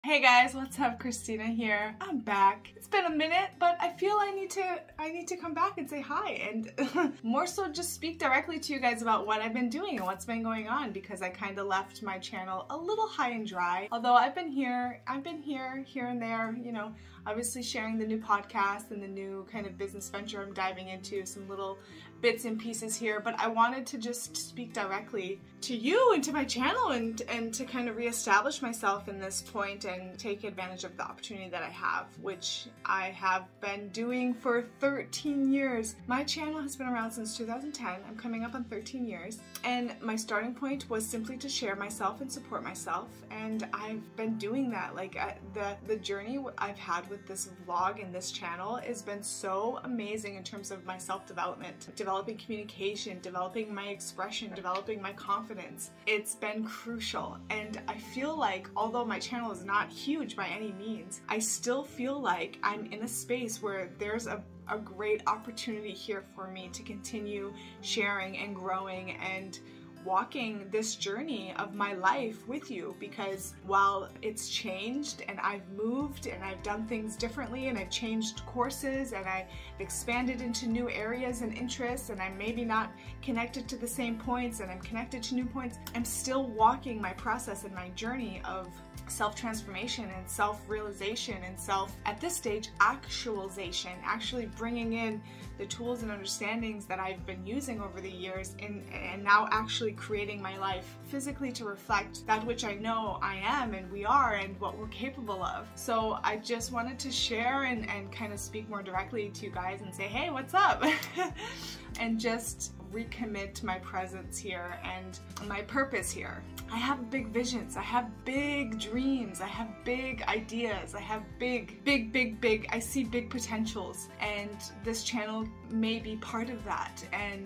Hey guys, what's up? Christina here. I'm back. It's been a minute, but I feel I need to come back and say hi and more so just speak directly to you guys about what I've been doing and what's been going on, because I kind of left my channel a little high and dry. Although I've been here and there, you know, obviously sharing the new podcast and the new kind of business venture I'm diving into, some little bits and pieces here, but I wanted to just speak directly to you and to my channel and to kind of reestablish myself in this point and take advantage of the opportunity that I have, which I have been doing for 13 years. My channel has been around since 2010. I'm coming up on 13 years, and my starting point was simply to share myself and support myself, and I've been doing that. Like the journey I've had with this vlog and this channel has been so amazing in terms of my self-development, developing communication, developing my expression, developing my confidence. It's been crucial, and I feel like although my channel is not huge by any means, I still feel like I'm in a space where there's a great opportunity here for me to continue sharing and growing and walking this journey of my life with you, because while it's changed and I've moved and I've done things differently and I've changed courses and I've expanded into new areas and interests, and I'm maybe not connected to the same points and I'm connected to new points, I'm still walking my process and my journey of self-transformation and self-realization and at this stage, actualization, actually bringing in the tools and understandings that I've been using over the years and now actually creating my life physically to reflect that which I know I am and we are and what we're capable of. So I just wanted to share and kind of speak more directly to you guys and say, hey, what's up? And just recommit my presence here and my purpose here. I have big visions, I have big dreams, I have big ideas, I have big, I see big potentials, and this channel may be part of that.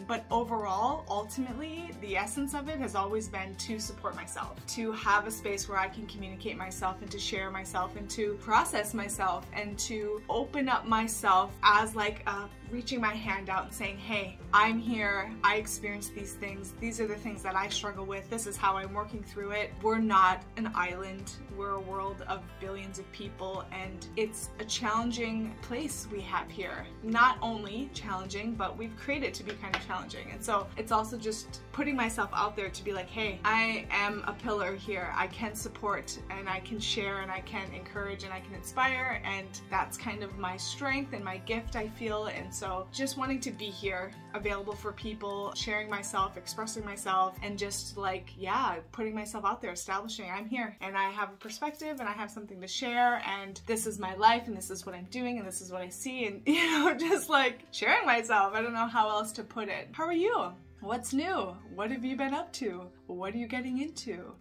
But overall, ultimately, the essence of it has always been to support myself, to have a space where I can communicate myself and to share myself and to process myself and to open up myself as like reaching my hand out and saying, hey, I'm here, I experienced these things, these are the things that I struggle with, this is how I'm working through it. We're not an island, we're a world of billions of people, and it's a challenging place we have here. Not only challenging, but we've created to be kind of challenging. And so it's also just putting myself out there to be like, hey, I am a pillar here. I can support and I can share and I can encourage and I can inspire, and that's kind of my strength and my gift, I feel. And so just wanting to be here, available for people, sharing myself, expressing myself, and just like, yeah, putting myself out there, establishing I'm here and I have a perspective and I have something to share, and this is my life and this is what I'm doing and this is what I see, and you know, just like sharing myself. I don't know how else to put it. How are you? What's new? What have you been up to? What are you getting into?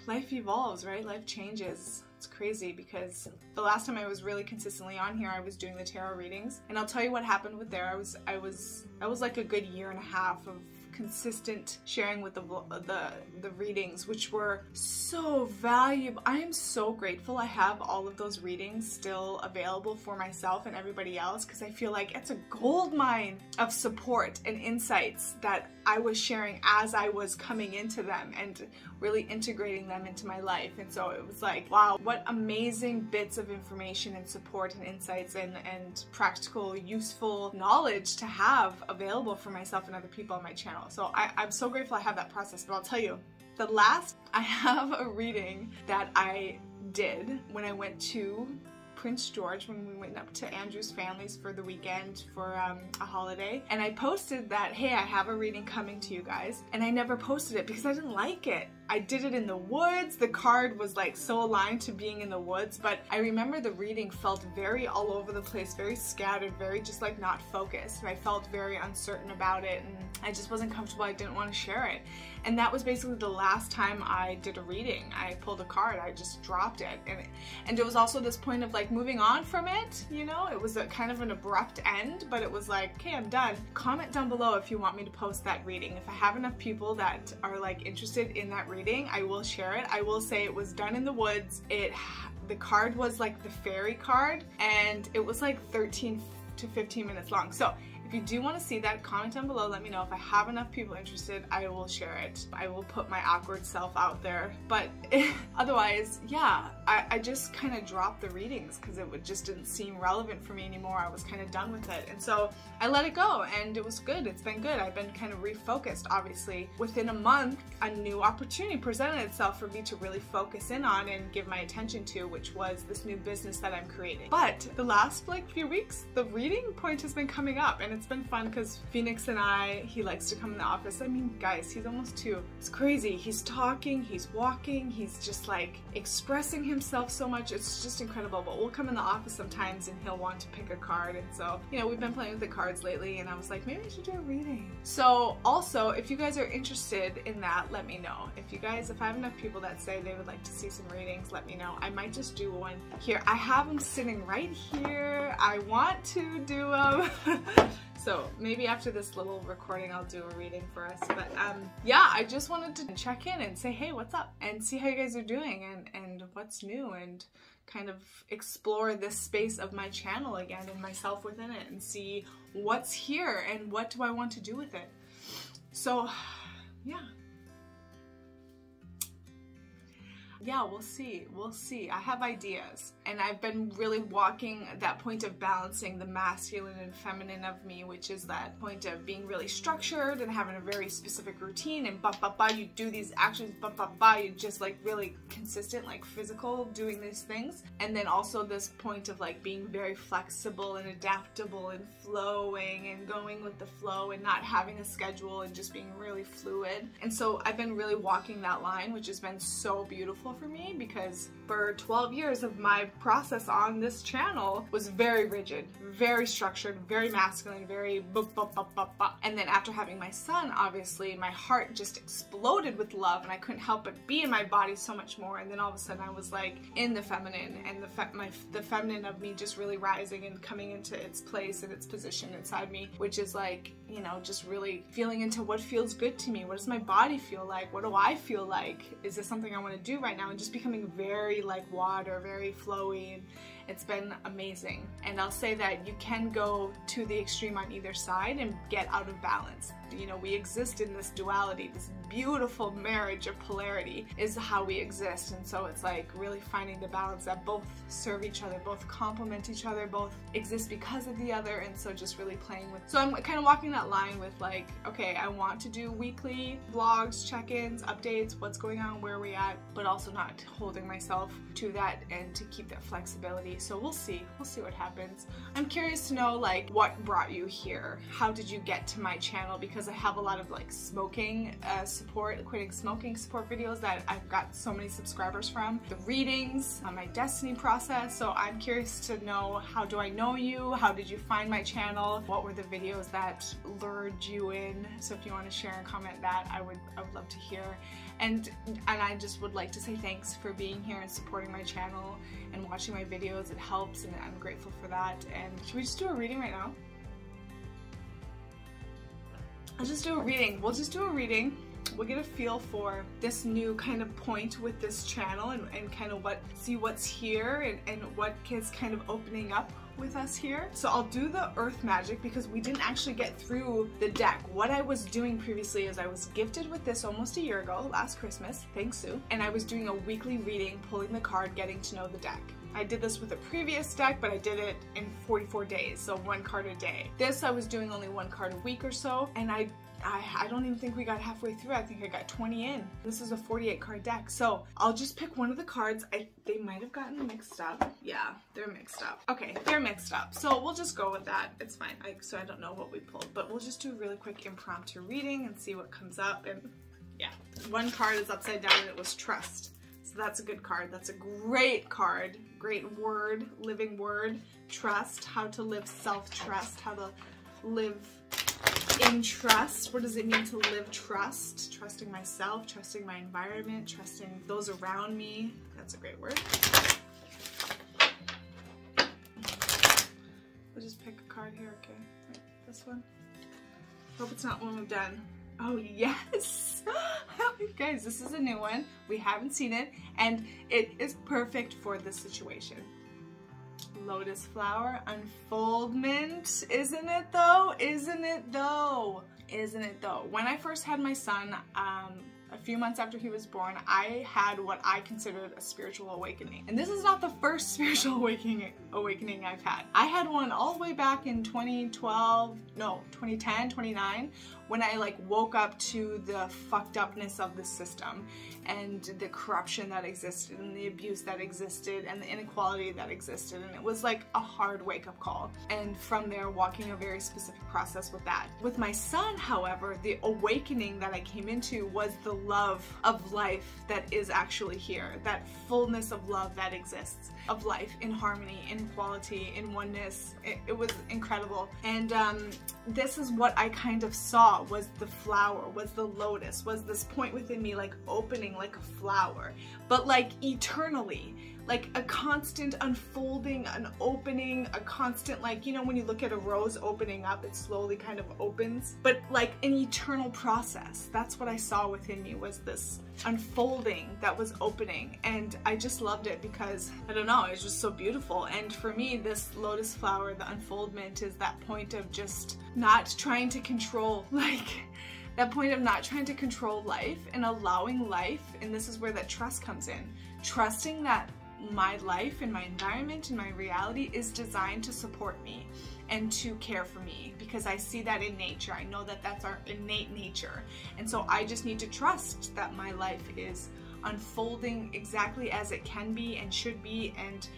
Life evolves, right? Life changes. It's crazy because the last time I was really consistently on here, I was doing the tarot readings, and I'll tell you what happened with there. I was like a good year and a half of consistent sharing with the readings, which were so valuable. I am so grateful I have all of those readings still available for myself and everybody else, because I feel like it's a gold mine of support and insights that I was sharing as I was coming into them and really integrating them into my life. And so it was like, wow, what amazing bits of information and support and insights and practical, useful knowledge to have available for myself and other people on my channel. So I'm so grateful I have that process. But I'll tell you, I have a reading that I did when I went to Prince George, when we went up to Andrew's family's for the weekend for a holiday, and I posted that, hey, I have a reading coming to you guys, and I never posted it because I didn't like it. I did it in the woods. The card was like so aligned to being in the woods, but I remember the reading felt very all over the place, very scattered, very just like not focused, and I felt very uncertain about it, and I just wasn't comfortable. I didn't want to share it. And that was basically the last time I did a reading. I pulled a card, I just dropped it, and it was also this point of like moving on from it, you know. It was a kind of an abrupt end, but it was like, okay, I'm done. Comment down below if you want me to post that reading. If I have enough people that are like interested in that reading, I will share it. I will say it was done in the woods. The card was like the fairy card, and it was like 13 to 15 minutes long. So if you do want to see that, comment down below, let me know. If I have enough people interested, I will share it. I will put my awkward self out there. But otherwise, yeah, I just kind of dropped the readings because it just didn't seem relevant for me anymore. I was kind of done with it. And so I let it go, and it was good. It's been good. I've been kind of refocused, obviously. Within a month, a new opportunity presented itself for me to really focus in on and give my attention to, which was this new business that I'm creating. But the last few weeks, the reading point has been coming up, and it's been fun because Phoenix and he likes to come in the office. I mean, guys, he's almost 2. It's crazy. He's talking, he's walking, he's just like expressing himself so much. It's just incredible. But we'll come in the office sometimes and he'll want to pick a card. And so, you know, we've been playing with the cards lately, and I was like, maybe I should do a reading. So also, if you guys are interested in that, let me know. If I have enough people that say they would like to see some readings, let me know. I might just do one here. I have them sitting right here. I want to do them. So maybe after this little recording, I'll do a reading for us. But yeah, I just wanted to check in and say, hey, what's up? And see how you guys are doing and what's new, and kind of explore this space of my channel again and myself within it, and see what's here and what do I want to do with it. So yeah. Yeah, we'll see. We'll see. I have ideas, and I've been really walking that point of balancing the masculine and feminine of me, which is that point of being really structured and having a very specific routine, and you do these actions, you just like really consistent, like physical, doing these things. And then also this point of like being very flexible and adaptable and flowing and going with the flow and not having a schedule and just being really fluid. And so I've been really walking that line, which has been so beautiful for me, because for 12 years of my process on this channel was very rigid, very structured, very masculine, very and then after having my son, obviously my heart just exploded with love, and I couldn't help but be in my body so much more. And then all of a sudden I was like in the feminine, and the feminine of me just really rising and coming into its place and its position inside me, which is like, you know, just really feeling into what feels good to me. What does my body feel like? What do I feel like? Is this something I want to do right now? And just becoming very like water, very flowy, and it's been amazing. And I'll say that you can go to the extreme on either side and get out of balance. You know, we exist in this duality, this beautiful marriage of polarity is how we exist. And so it's like really finding the balance that both serve each other, both complement each other, both exist because of the other. And so just really playing with, so I'm kind of walking that line with like, okay, I want to do weekly vlogs, check-ins, updates, what's going on, where are we at, but also not holding myself to that and to keep that flexibility. So we'll see what happens. I'm curious to know like what brought you here. How did you get to my channel? Because I have a lot of like smoking support, quitting smoking support videos that I've got so many subscribers from, the readings, my destiny process. So I'm curious to know, how do I know you? How did you find my channel? What were the videos that lured you in? So if you want to share and comment that, I would love to hear. And I just would like to say thanks for being here and supporting my channel and watching my videos. It helps, and I'm grateful for that. And should we just do a reading right now? Let's just do a reading. We'll just do a reading. We'll get a feel for this new kind of point with this channel, and kind of see what's here and what is kind of opening up with us here. So I'll do the earth magic because we didn't actually get through the deck. What I was doing previously is I was gifted with this almost a year ago, last Christmas, thanks Sue, and I was doing a weekly reading, pulling the card, getting to know the deck. I did this with a previous deck, but I did it in 44 days, so 1 card a day. This I was doing only 1 card a week or so, and I don't even think we got halfway through. I think I got 20 in. This is a 48 card deck. So I'll just pick one of the cards. They might have gotten mixed up. Yeah, they're mixed up. Okay, they're mixed up. So we'll just go with that. It's fine. So I don't know what we pulled, but we'll just do a really quick impromptu reading and see what comes up. And yeah, 1 card is upside down and it was trust. So that's a good card. That's a great card. Great word, living word. Trust, how to live self-trust, how to live in trust. What does it mean to live trust? Trusting myself, trusting my environment, trusting those around me. That's a great word. We'll just pick a card here, okay? Right, this one. Hope it's not one we've done. Oh yes! Guys, this is a new one. We haven't seen it, and it is perfect for this situation. Lotus flower unfoldment. Isn't it though? Isn't it though? Isn't it though? When I first had my son, a few months after he was born, I had what I considered a spiritual awakening. And this is not the first spiritual awakening I've had. I had one all the way back in 2010, 2009, when I like woke up to the fucked upness of the system and the corruption that existed and the abuse that existed and the inequality that existed. And it was like a hard wake-up call. And from there, walking a very specific process with that. With my son, however, the awakening that I came into was the love of life that is actually here, that fullness of love that exists, of life in harmony, in equality, in oneness. It was incredible. And this is what I kind of saw, was the flower, was the lotus, was this point within me like opening like a flower, but like eternally, like a constant unfolding, an opening, a constant, like, you know, when you look at a rose opening up, it slowly kind of opens, but like an eternal process. That's what I saw within me, was this unfolding that was opening. And I just loved it because, I don't know, it's just so beautiful. And for me, this lotus flower, the unfoldment, is that point of just not trying to control, like, that point of not trying to control life and allowing life. And this is where that trust comes in. Trusting that my life and my environment and my reality is designed to support me and to care for me, because I see that in nature. I know that that's our innate nature. And so I just need to trust that my life is unfolding exactly as it can be and should be. And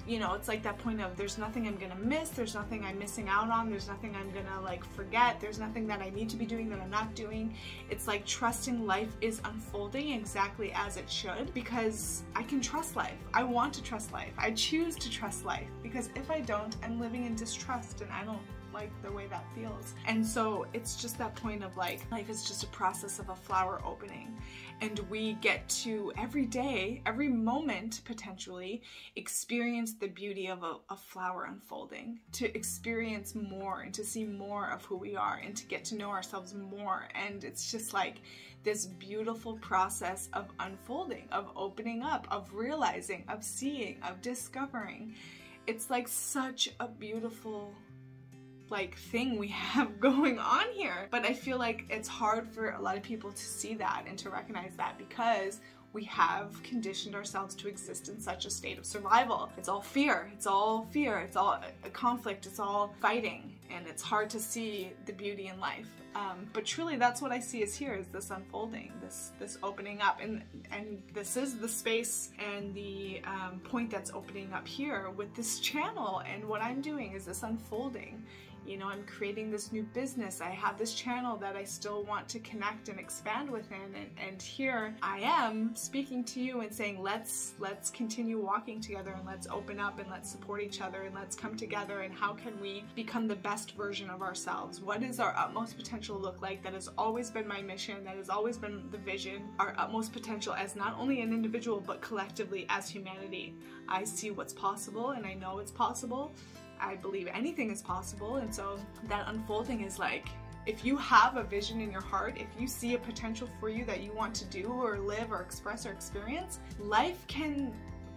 you know, it's like that point of there's nothing I'm gonna miss, there's nothing I'm missing out on, there's nothing I'm gonna like forget, there's nothing that I need to be doing that I'm not doing. It's like trusting life is unfolding exactly as it should, because I can trust life. I want to trust life. I choose to trust life, because if I don't, I'm living in distrust and I don't like the way that feels. And so it's just that point of like, life is just a process of a flower opening, and we get to every day, every moment potentially experience the beauty of a flower unfolding, to experience more and to see more of who we are and to get to know ourselves more. And it's just like this beautiful process of unfolding, of opening up, of realizing, of seeing, of discovering. It's like such a beautiful like thing we have going on here. But I feel like it's hard for a lot of people to see that and to recognize that, because we have conditioned ourselves to exist in such a state of survival. It's all fear, it's all fear, it's all a conflict, it's all fighting, and it's hard to see the beauty in life. But truly that's what I see is here, is this unfolding, this opening up, and this is the space and the point that's opening up here with this channel. And what I'm doing is this unfolding. You know, I'm creating this new business. I have this channel that I still want to connect and expand within, and here I am speaking to you and saying, let's continue walking together, and let's open up, and let's support each other, and let's come together, and how can we become the best version of ourselves? What does our utmost potential look like? That has always been my mission, that has always been the vision, our utmost potential as not only an individual, but collectively as humanity. I see what's possible, and I know it's possible. I believe anything is possible. And so that unfolding is like, if you have a vision in your heart, if you see a potential for you that you want to do or live or express or experience, life can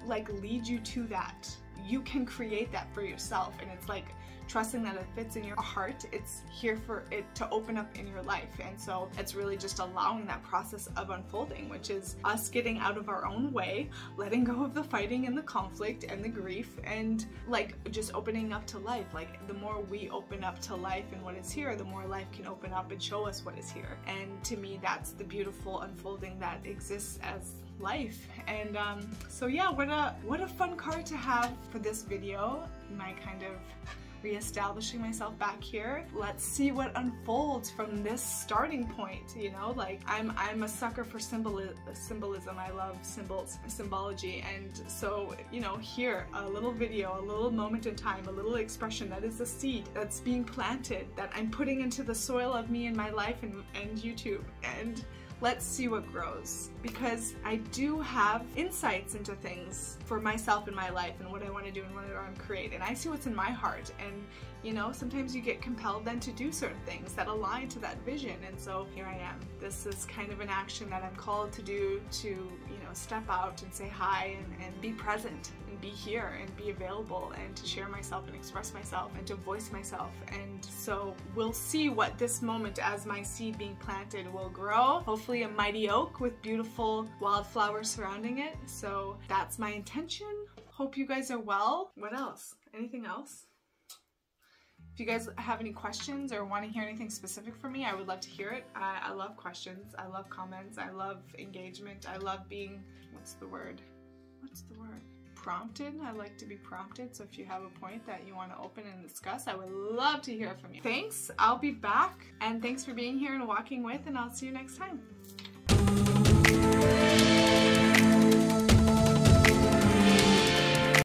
like lead you to that. You can create that for yourself, and it's like trusting that it fits in your heart. It's here for it to open up in your life. And so it's really just allowing that process of unfolding, which is us getting out of our own way, letting go of the fighting and the conflict and the grief, and like just opening up to life. Like the more we open up to life and what is here, the more life can open up and show us what is here. And to me, that's the beautiful unfolding that exists as life. And so yeah, what a fun card to have for this video, my kind of reestablishing myself back here. Let's see what unfolds from this starting point. You know, like I'm a sucker for symbolism. I love symbols, symbology. And so, you know, here, a little video, a little moment in time, a little expression, that is a seed that's being planted, that I'm putting into the soil of me and my life and YouTube. And let's see what grows, because I do have insights into things for myself in my life and what I want to do and what I want to create, and I see what's in my heart. And you know, sometimes you get compelled then to do certain things that align to that vision, and so here I am. This is kind of an action that I'm called to do, to, you know, step out and say hi and be present and be here and be available and to share myself and express myself and to voice myself. And so we'll see what this moment as my seed being planted will grow. Hopefully a mighty oak with beautiful wildflowers surrounding it. So that's my intention. Hope you guys are well. What else? Anything else? If you guys have any questions or want to hear anything specific from me, I would love to hear it. I love questions. I love comments. I love engagement. I love being, what's the word? Prompted. I like to be prompted. So if you have a point that you want to open and discuss, I would love to hear from you. Thanks. I'll be back. And thanks for being here and walking with, and I'll see you next time.